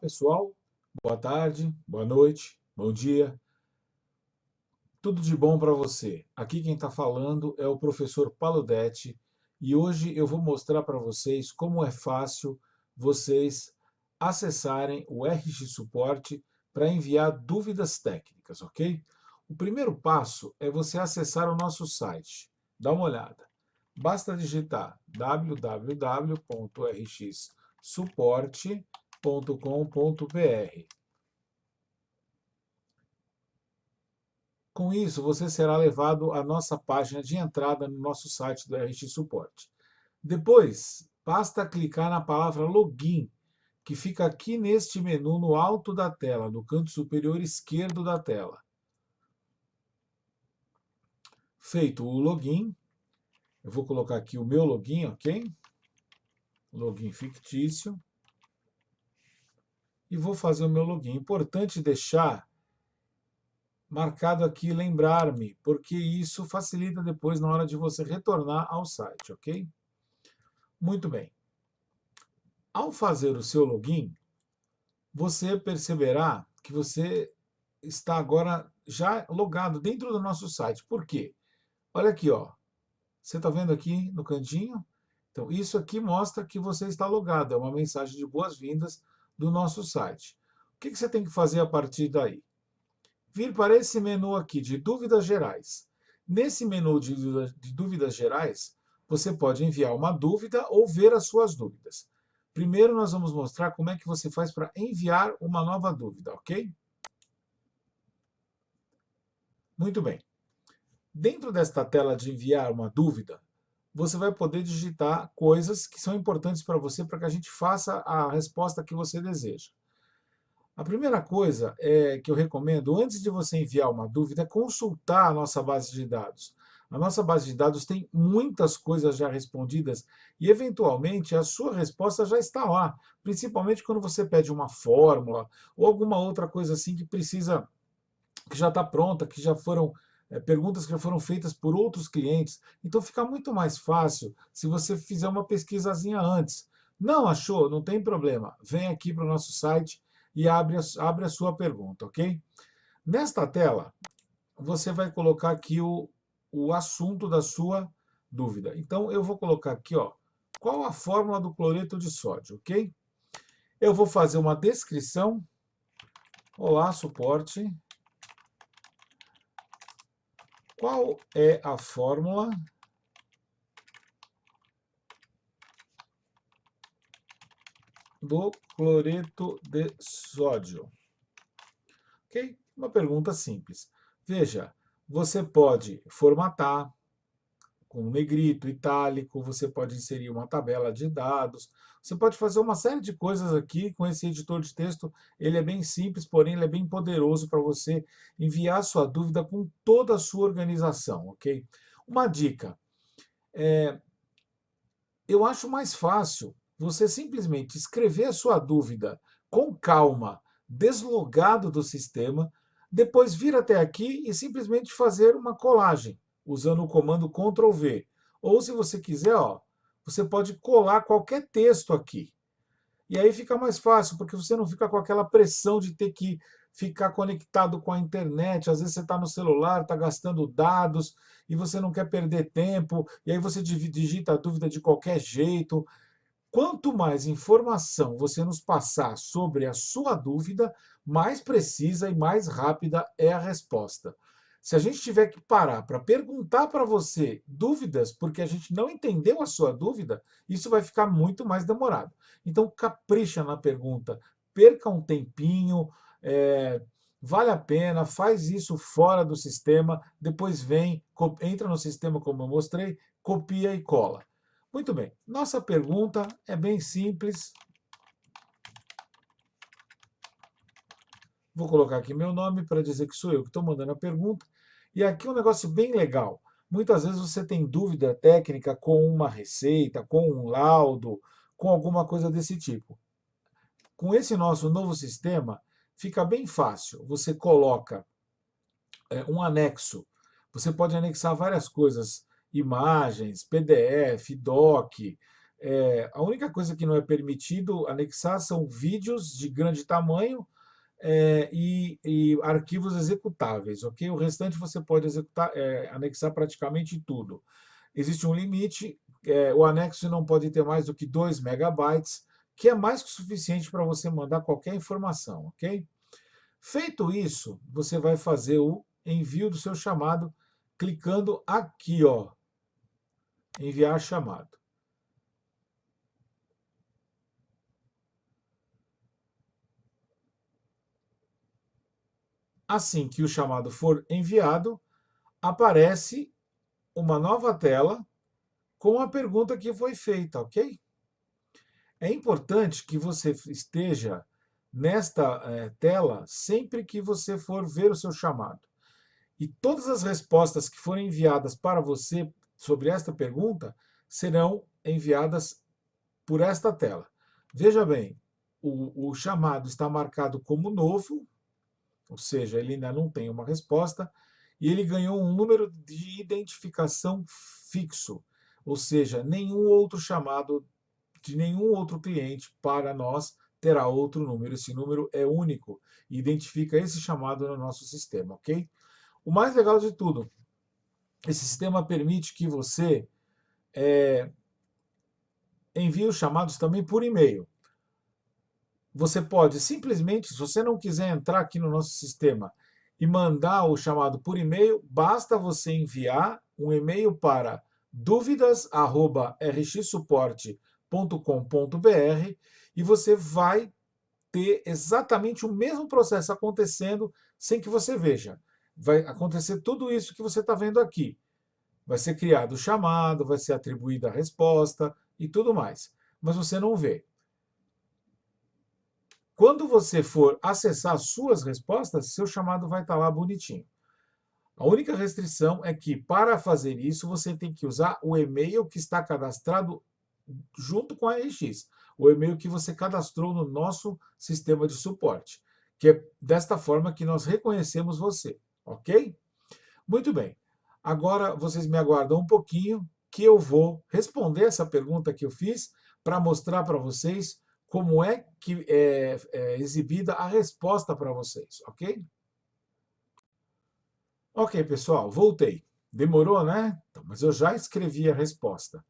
Pessoal, boa tarde, boa noite, bom dia, tudo de bom para você. Aqui quem está falando é o professor Paludetti e hoje eu vou mostrar para vocês como é fácil vocês acessarem o RX Suporte para enviar dúvidas técnicas, ok? O primeiro passo é você acessar o nosso site. Dá uma olhada. Basta digitar www.rxsuporte.com.br. Com isso, você será levado à nossa página de entrada no nosso site do RX Suporte. Depois, basta clicar na palavra Login, que fica aqui neste menu no alto da tela, no canto superior esquerdo da tela. Feito o login, eu vou colocar aqui o meu login, ok? Login fictício. E vou fazer o meu login. Importante deixar marcado aqui, lembrar-me, porque isso facilita depois na hora de você retornar ao site, ok? Muito bem. Ao fazer o seu login, você perceberá que você está agora já logado dentro do nosso site. Por quê? Olha aqui, ó. Você está vendo aqui no cantinho? Então, isso aqui mostra que você está logado. É uma mensagem de boas-vindas do nosso site. O que você tem que fazer a partir daí? Vir para esse menu aqui de dúvidas gerais. Nesse menu de dúvidas gerais, você pode enviar uma dúvida ou ver as suas dúvidas. Primeiro, nós vamos mostrar como é que você faz para enviar uma nova dúvida, ok? Muito bem. Dentro desta tela de enviar uma dúvida, você vai poder digitar coisas que são importantes para você, para que a gente faça a resposta que você deseja. A primeira coisa que eu recomendo, antes de você enviar uma dúvida, é consultar a nossa base de dados. A nossa base de dados tem muitas coisas já respondidas e, eventualmente, a sua resposta já está lá, principalmente quando você pede uma fórmula ou alguma outra coisa assim que precisa, que já está pronta, que já foram perguntas que já foram feitas por outros clientes. Então, fica muito mais fácil se você fizer uma pesquisazinha antes. Não achou? Não tem problema. Vem aqui para o nosso site e abre a sua pergunta, ok? Nesta tela, você vai colocar aqui o assunto da sua dúvida. Então, eu vou colocar aqui, ó, qual a fórmula do cloreto de sódio, ok? Eu vou fazer uma descrição. Olá, suporte. Qual é a fórmula do cloreto de sódio? Ok? Uma pergunta simples. Veja, você pode formatar com negrito, itálico, você pode inserir uma tabela de dados, você pode fazer uma série de coisas aqui com esse editor de texto. Ele é bem simples, porém ele é bem poderoso para você enviar sua dúvida com toda a sua organização, ok? Uma dica, eu acho mais fácil você simplesmente escrever a sua dúvida com calma, deslogado do sistema, depois vir até aqui e simplesmente fazer uma colagem, usando o comando Ctrl V. Ou se você quiser, ó, você pode colar qualquer texto aqui. E aí fica mais fácil, porque você não fica com aquela pressão de ter que ficar conectado com a internet. Às vezes você está no celular, está gastando dados e você não quer perder tempo, e aí você digita a dúvida de qualquer jeito. Quanto mais informação você nos passar sobre a sua dúvida, mais precisa e mais rápida é a resposta. Se a gente tiver que parar para perguntar para você dúvidas, porque a gente não entendeu a sua dúvida, isso vai ficar muito mais demorado. Então, capricha na pergunta, perca um tempinho, vale a pena, faz isso fora do sistema, depois vem, entra no sistema como eu mostrei, copia e cola. Muito bem, nossa pergunta é bem simples. Vou colocar aqui meu nome para dizer que sou eu que estou mandando a pergunta. E aqui um negócio bem legal. Muitas vezes você tem dúvida técnica com uma receita, com um laudo, com alguma coisa desse tipo. Com esse nosso novo sistema, fica bem fácil. Você coloca um anexo. Você pode anexar várias coisas, imagens, PDF, doc, A única coisa que não é permitido anexar são vídeos de grande tamanho e arquivos executáveis, ok? O restante você pode anexar praticamente tudo. Existe um limite, o anexo não pode ter mais do que 2 megabytes, que é mais que o suficiente para você mandar qualquer informação, ok? Feito isso, você vai fazer o envio do seu chamado clicando aqui, ó, enviar chamado. Assim que o chamado for enviado, aparece uma nova tela com a pergunta que foi feita, ok? É importante que você esteja nesta tela sempre que você for ver o seu chamado. E todas as respostas que forem enviadas para você sobre esta pergunta serão enviadas por esta tela. Veja bem, o chamado está marcado como novo, ou seja, ele ainda não tem uma resposta, e ele ganhou um número de identificação fixo, ou seja, nenhum outro chamado de nenhum outro cliente para nós terá outro número. Esse número é único e identifica esse chamado no nosso sistema, ok? O mais legal de tudo, esse sistema permite que você envie os chamados também por e-mail. Você pode simplesmente, se você não quiser entrar aqui no nosso sistema e mandar o chamado por e-mail, basta você enviar um e-mail para dúvidas@rxsuporte.com.br e você vai ter exatamente o mesmo processo acontecendo sem que você veja. Vai acontecer tudo isso que você está vendo aqui. Vai ser criado o chamado, vai ser atribuída a resposta e tudo mais. Mas você não vê. Quando você for acessar suas respostas, seu chamado vai estar lá bonitinho. A única restrição é que, para fazer isso, você tem que usar o e-mail que está cadastrado junto com a RX, o e-mail que você cadastrou no nosso sistema de suporte, que é desta forma que nós reconhecemos você, ok? Muito bem. Agora vocês me aguardam um pouquinho que eu vou responder essa pergunta que eu fiz para mostrar para vocês como é que é exibida a resposta para vocês, ok? Ok, pessoal, voltei. Demorou, né? Então, mas eu já escrevi a resposta.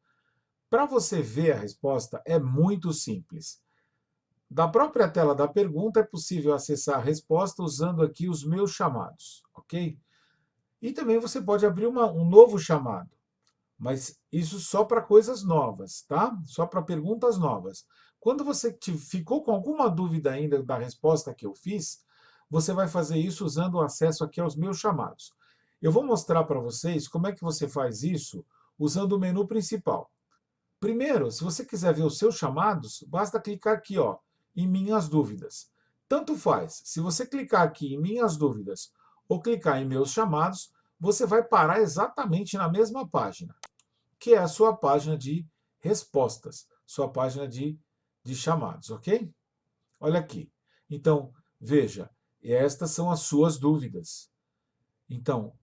Para você ver a resposta, é muito simples. Da própria tela da pergunta, é possível acessar a resposta usando aqui os meus chamados, ok? E também você pode abrir um novo chamado, mas isso só para coisas novas, tá? Só para perguntas novas. Quando você ficou com alguma dúvida ainda da resposta que eu fiz, você vai fazer isso usando o acesso aqui aos meus chamados. Eu vou mostrar para vocês como é que você faz isso usando o menu principal. Primeiro, se você quiser ver os seus chamados, basta clicar aqui, ó, em Minhas Dúvidas. Tanto faz, se você clicar aqui em Minhas Dúvidas ou clicar em Meus Chamados, você vai parar exatamente na mesma página, que é a sua página de respostas, sua página de chamados, ok? Olha aqui. Então, veja, estas são as suas dúvidas. Então,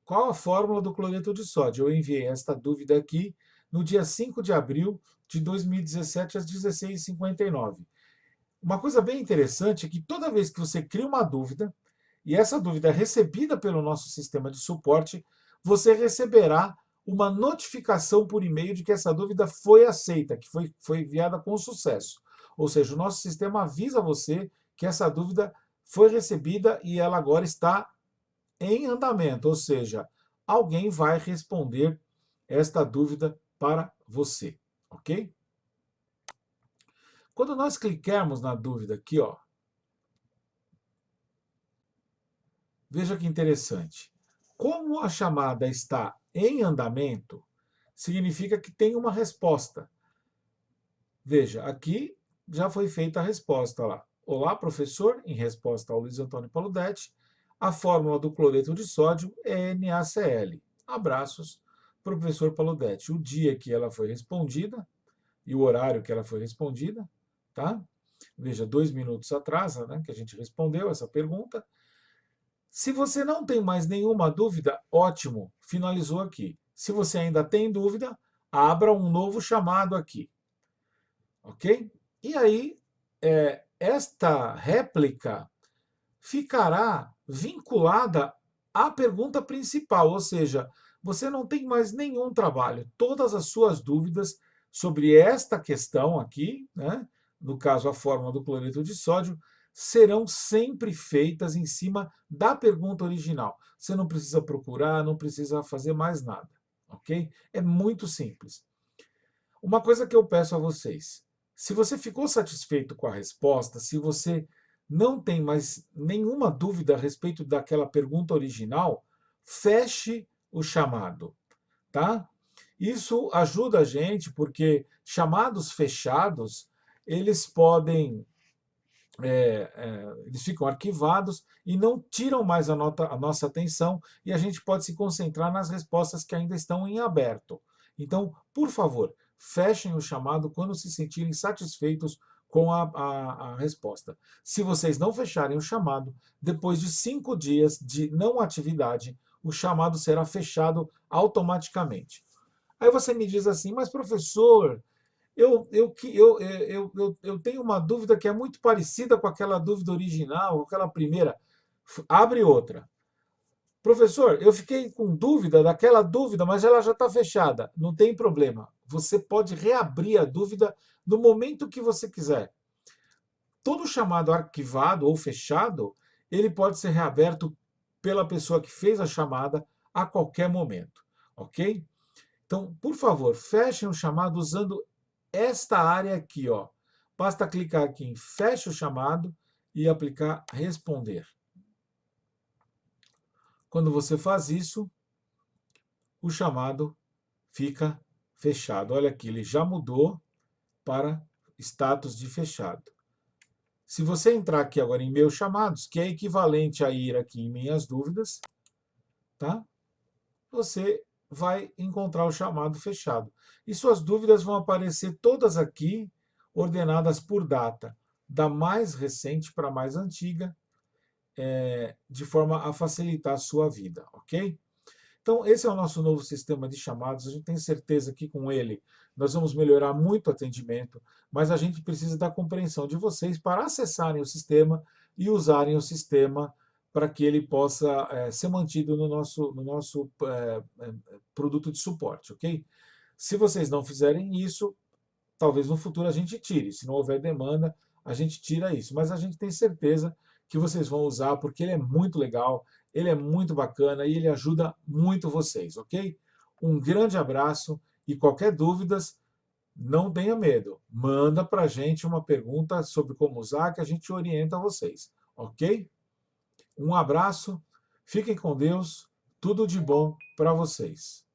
qual a fórmula do cloreto de sódio? Eu enviei esta dúvida aqui no dia 5 de abril de 2017, às 16h59. Uma coisa bem interessante é que toda vez que você cria uma dúvida, e essa dúvida é recebida pelo nosso sistema de suporte, você receberá uma notificação por e-mail de que essa dúvida foi aceita, que foi enviada com sucesso. Ou seja, o nosso sistema avisa você que essa dúvida foi recebida e ela agora está em andamento, ou seja, alguém vai responder esta dúvida para você, ok? Quando nós clicarmos na dúvida aqui, ó, veja que interessante. Como a chamada está em andamento, significa que tem uma resposta. Veja, aqui já foi feita a resposta lá. Olá, professor, em resposta ao Luiz Antônio Paludetti, a fórmula do cloreto de sódio é NaCl. Abraços, professor Paludetti. O dia que ela foi respondida e o horário que ela foi respondida, tá? Veja, 2 minutos atrás, né, que a gente respondeu essa pergunta. Se você não tem mais nenhuma dúvida, ótimo, finalizou aqui. Se você ainda tem dúvida, abra um novo chamado aqui, ok? E aí, esta réplica ficará vinculada à pergunta principal, ou seja, você não tem mais nenhum trabalho. Todas as suas dúvidas sobre esta questão aqui, né, no caso a fórmula do cloreto de sódio, serão sempre feitas em cima da pergunta original. Você não precisa procurar, não precisa fazer mais nada, ok? É muito simples. Uma coisa que eu peço a vocês, se você ficou satisfeito com a resposta, se você não tem mais nenhuma dúvida a respeito daquela pergunta original, feche o chamado, tá? Isso ajuda a gente porque chamados fechados, eles podem, eles ficam arquivados e não tiram mais a nossa atenção e a gente pode se concentrar nas respostas que ainda estão em aberto. Então, por favor, fechem o chamado quando se sentirem satisfeitos com a resposta. Se vocês não fecharem o chamado, depois de 5 dias de não atividade, o chamado será fechado automaticamente. Aí você me diz assim, mas professor, eu tenho uma dúvida que é muito parecida com aquela dúvida original, com aquela primeira. Abre outra. Professor, eu fiquei com dúvida daquela dúvida, mas ela já está fechada. Não tem problema. Você pode reabrir a dúvida no momento que você quiser. Todo chamado arquivado ou fechado, ele pode ser reaberto pela pessoa que fez a chamada a qualquer momento, ok? Então, por favor, fechem o chamado usando esta área aqui, ó. Basta clicar aqui em feche o chamado e aplicar responder. Quando você faz isso, o chamado fica fechado. Olha aqui, ele já mudou para status de fechado. Se você entrar aqui agora em meus chamados, que é equivalente a ir aqui em minhas dúvidas, tá? Você vai encontrar o chamado fechado. E suas dúvidas vão aparecer todas aqui, ordenadas por data, da mais recente para a mais antiga, de forma a facilitar a sua vida, ok? Então, esse é o nosso novo sistema de chamados. A gente tem certeza que com ele nós vamos melhorar muito o atendimento, mas a gente precisa da compreensão de vocês para acessarem o sistema e usarem o sistema para que ele possa ser mantido no nosso produto de suporte, ok? Se vocês não fizerem isso, talvez no futuro a gente tire. Se não houver demanda, a gente tira isso. Mas a gente tem certeza que vocês vão usar porque ele é muito legal, ele é muito bacana e ele ajuda muito vocês, ok? Um grande abraço e qualquer dúvidas, não tenha medo. Manda para a gente uma pergunta sobre como usar que a gente orienta vocês, ok? Um abraço, fiquem com Deus, tudo de bom para vocês.